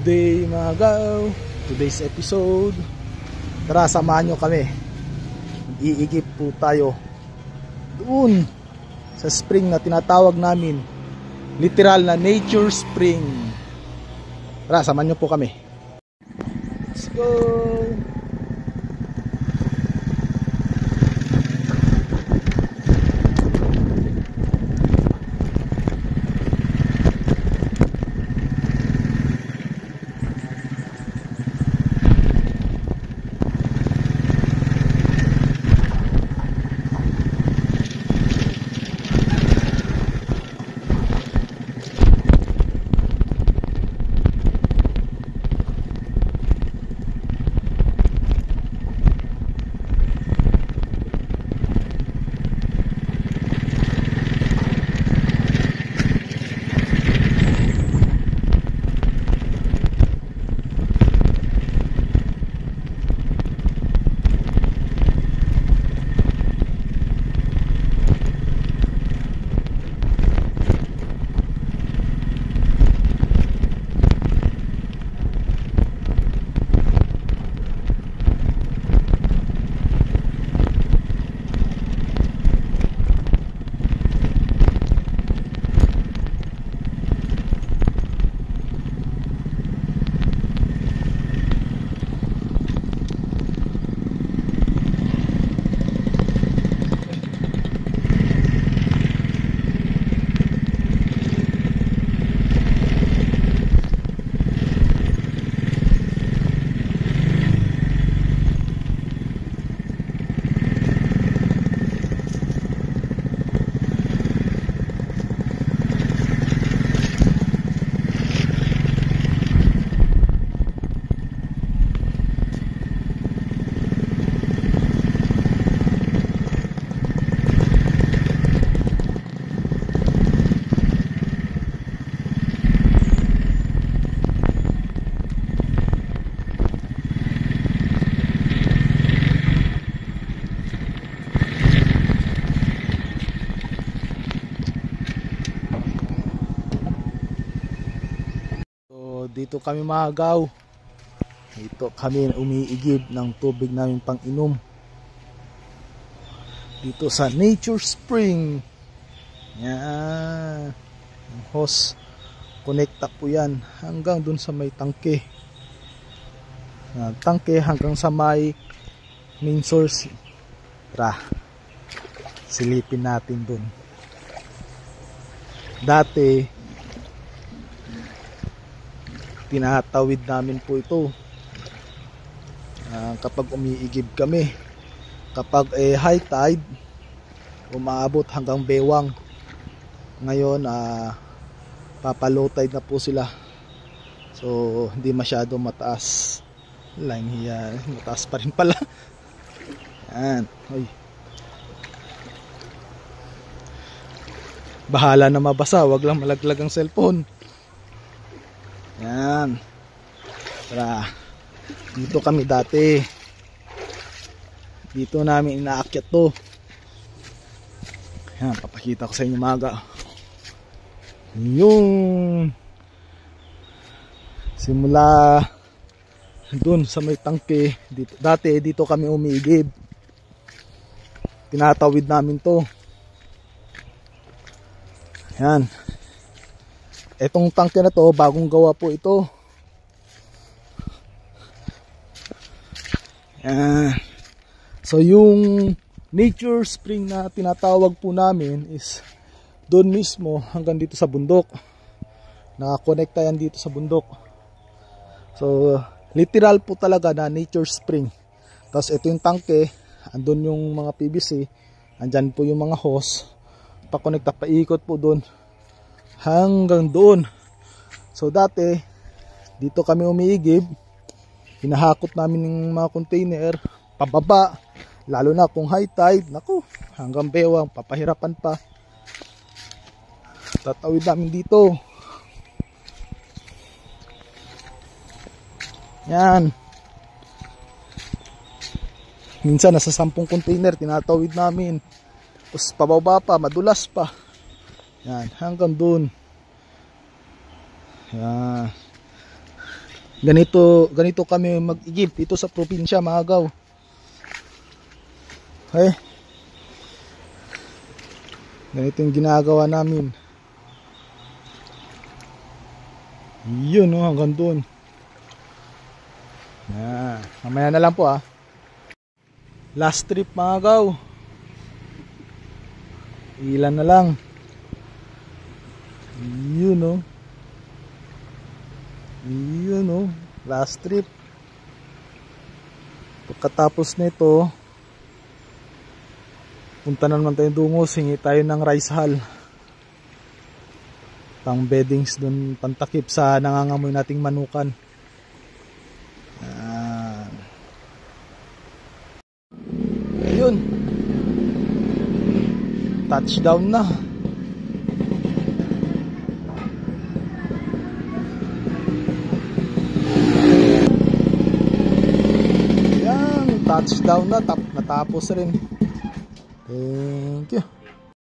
day mga gaw. Today's episode, tara samahan nyo kami. Iigip po tayo doon sa spring na tinatawag namin, literal na nature spring. Tara samahan nyo po kami. Let's go. Dito kami mga gaw. Dito kami umiigib ng tubig namin pang inom. Dito sa Nature Spring. Yan. Ang hose. Connecta po yan hanggang dun sa may tangke. Tangke hanggang sa may main source. Tara. Silipin natin dun. Dati tinatawid namin po ito kapag umiigib kami. Kapag high tide, umaabot hanggang bewang. Ngayon papalow tide na po sila, so hindi masyado mataas. Line here, mataas pa rin pala. Yan. Oy. Bahala na mabasa, wag lang malaglag ang cellphone. Yan. Tara. Dito kami dati. Dito namin inaakyat to. Yan, papakita ko sa inyo maga. Yung simula dun sa may tangke dito, dati dito kami umiigib. Tinatawid namin to. Yan. Etong tangke na to, bagong gawa po ito. So yung nature spring na tinatawag po namin is doon mismo hanggang dito sa bundok. Nakakonekta yan dito sa bundok. So literal po talaga na nature spring. Tapos ito yung tangke, andun yung mga PVC, andyan po yung mga hose. Pakonekta, paikot po doon hanggang doon. So dati dito kami umiigib, hinahakot namin yung mga container pababa, lalo na kung high tide. Naku, hanggang bewang, papahirapan pa. Tatawid namin dito. Yan. Minsan nasa 10 container tinatawid namin. Tapos pababa pa, madulas pa. Yan, hanggang dun. Yan. Ganito kami mag-igib ito sa probinsya, mga agaw. Okay. Ganito yung ginagawa namin. Yun, no, hanggang doon. Mamaya na lang po, ah. Last trip, mga agaw. Ilan na lang. Yun, no. Yun, no. Last trip. Pagkatapos nito, punta na naman tayo dungos, hingi tayo ng rice hull. Pang beddings dun, pantakip sa nangangamoy nating manukan. Ayun. Touchdown na. Yan, touchdown na, natapos rin. Thank you.